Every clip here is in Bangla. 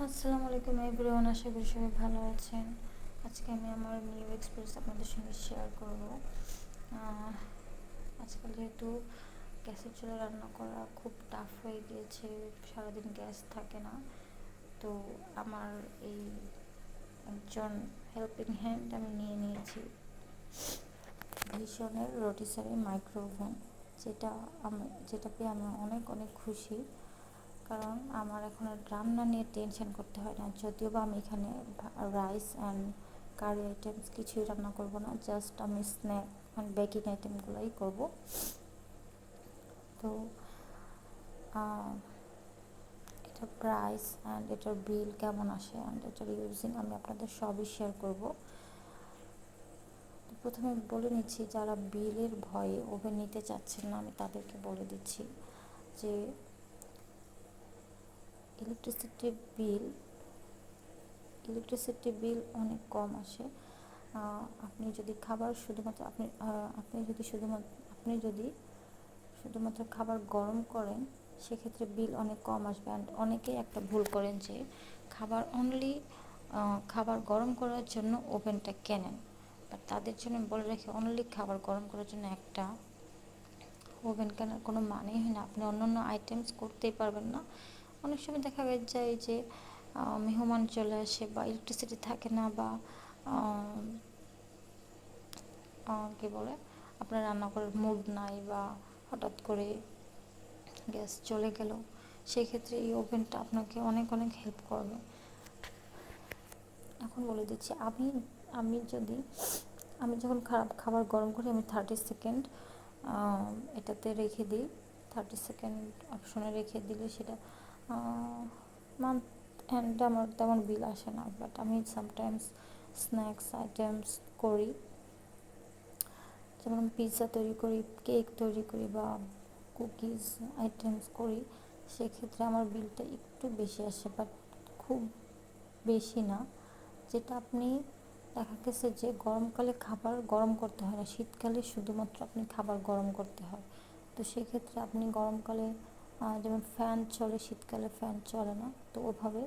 আসসালামু আলাইকুম এভরিওয়ান, আশা করি সবাই ভালো আছেন। আজকে আমি আমার নিউ এক্সপিরিয়েন্স আপনাদের সঙ্গে শেয়ার করব। আজকাল যেহেতু গ্যাসের চুলায় রান্না করা খুব টাফ হয়ে গিয়েছে, সারাদিন গ্যাস থাকে না, তো আমার এই একজন হেল্পিং হ্যান্ড আমি নিয়ে নিয়েছি ভীষণের রোটিসারি মাইক্রো ওভেন, যেটা পেয়ে আমি অনেক অনেক খুশি। কারণ আমার এখন আর রান্না নিয়ে টেনশন করতে হয় না। যদিও বা আমি এখানে রাইস অ্যান্ড কারি আইটেমস কিছুই রান্না করব না, জাস্ট আমি স্ন্যাক অ্যান্ড বেকিং আইটেমগুলোই করব। তো এটার প্রাইস অ্যান্ড এটার বিল কেমন আসে অ্যান্ড এটার ইউজিং আমি আপনাদের সবই শেয়ার করব। তো প্রথমে বলে নিচ্ছি, যারা বিলের ভয়ে ওভেন নিতে চাচ্ছেন না, আমি তাদেরকে বলে দিচ্ছি যে ইলেকট্রিসিটি বিল অনেক কম আসে। আপনি যদি খাবার শুধুমাত্র আপনি যদি শুধুমাত্র খাবার গরম করেন, সেক্ষেত্রে বিল অনেক কম আসবে। অ্যান্ড অনেকেই একটা ভুল করেন যে খাবার গরম করার জন্য ওভেনটা কেনেন, বাট তাদের জন্য বলে রাখি, অনলি খাবার গরম করার জন্য একটা ওভেন কেনার কোনো মানেই হয় না। আপনি অন্য আইটেমস করতেই পারবেন না। অনেক সময় দেখা যায় যে মেহমান চলে আসে, বা ইলেকট্রিসিটি থাকে না, বা কী বলে, আপনার রান্না করার মুড নাই, বা হঠাৎ করে গ্যাস চলে গেল, সেই ক্ষেত্রে এই ওভেনটা আপনাকে অনেক অনেক হেল্প করবে। এখন বলে দিচ্ছি, আমি যখন খাবার গরম করি, আমি 30 সেকেন্ড এটাতে রেখে দিই। 30 সেকেন্ড অপশনে রেখে দিলে সেটা মান্থ এন্ডে আমার তেমন বিল আসে না। বাট আমি সামটাইমস স্ন্যাক্স আইটেমস করি, যেমন পিৎজা তৈরি করি, কেক তৈরি করি, বা কুকিজ আইটেমস করি। সেক্ষেত্রে আমার বিলটা একটু বেশি আসে, বাট খুব বেশি না। যেটা আপনি দেখা গেছে যে গরমকালে খাবার গরম করতে হয় না, শীতকালে শুধুমাত্র আপনি খাবার গরম করতে হয়। তো সেক্ষেত্রে আপনি গরমকালে যেমন ফ্যান চলে, শীতকালে ফ্যান চলে না, তো ওভাবে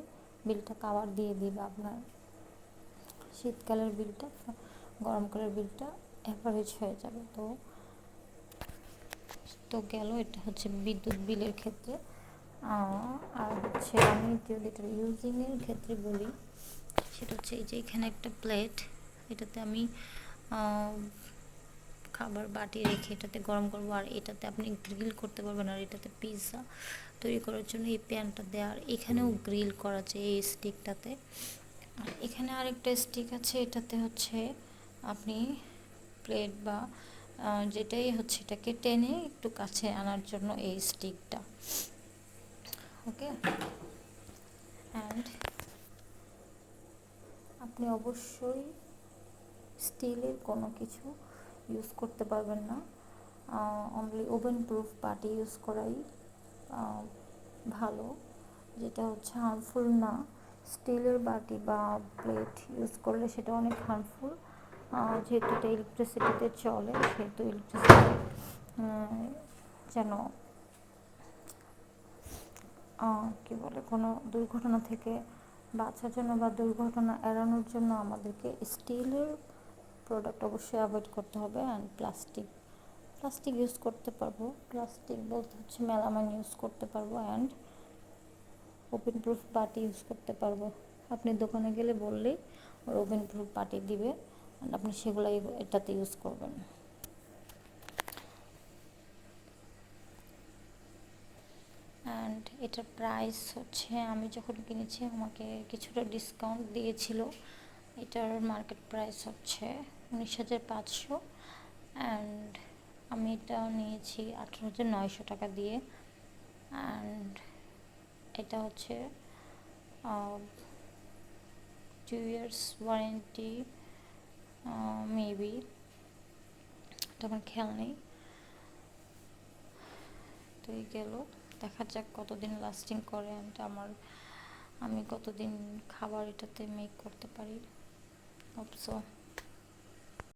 বিলটা কাভার দিয়ে দিবে আপনার। শীতকালের বিলটা গরমকালের বিলটা অ্যাভারেজ হয়ে যাবে। তো গেল, এটা হচ্ছে বিদ্যুৎ বিলের ক্ষেত্রে। আর হচ্ছে আমি যদি এটা ইউজিংয়ের ক্ষেত্রে বলি, সেটা হচ্ছে এই যে এখানে একটা প্লেট, এটাতে আমি খাবার বাটি রেখে এটাতে গরম করবো, আর এটাতে আপনি গ্রিল করতে পারবেন। আর এটাতে পিৎজা তৈরি করার জন্য এই প্যানটা দেওয়া, আর এখানেও গ্রিল করা আছে এই স্টিকটাতে। আর এখানে আরেকটা স্টিক আছে, এটাতে হচ্ছে আপনি প্লেট বা যেটাই হচ্ছে এটাকে টেনে একটু কাছে আনার জন্য এই স্টিকটা। ওকে, অ্যান্ড আপনি অবশ্যই স্টিলের কোনো কিছু ইউজ করতে পারবেন না। অনলি ওভেন প্রুফ বাটি ইউজ করাই ভালো, যেটা হচ্ছে হার্মফুল না। স্টিলের বাটি বা প্লেট ইউজ করলে সেটা অনেক হার্মফুল। যেহেতু এটা ইলেকট্রিসিটিতে চলে, সেহেতু ইলেকট্রিসিটি যেন কী বলে, কোনো দুর্ঘটনা থেকে বাঁচার জন্য বা দুর্ঘটনা এড়ানোর জন্য আমাদেরকে স্টিলের প্রোডাক্ট অবশ্যই অ্যাভয়েড করতে হবে। অ্যান্ড প্লাস্টিক ইউজ করতে পারবো, প্লাস্টিক বলতে হচ্ছে মেলামাইন ইউজ করতে পারবো, অ্যান্ড ওভেন প্রুফ বাটি ইউজ করতে পারবো। আপনি দোকানে গেলে বললেই ওর ওভেন প্রুফ বাটি দিবে, অ্যান্ড আপনি সেগুলাই এটাতে ইউজ করবেন। অ্যান্ড এটার প্রাইস হচ্ছে, আমি যখন কিনেছি আমাকে কিছুটা ডিসকাউন্ট দিয়েছিল। এটার মার্কেট প্রাইস হচ্ছে 19,500, অ্যান্ড আমি এটা নিয়েছি 18,900 টাকা দিয়ে। অ্যান্ড এটা হচ্ছে 2 years ওয়ারেন্টি মেবি, এটা আমার খেয়াল নেই। তো এই গেল, দেখা যাক কতদিন লাস্টিং করে, অ্যান্ড আমি কতদিন খাবার এটাতে মেক করতে পারি। Hope so.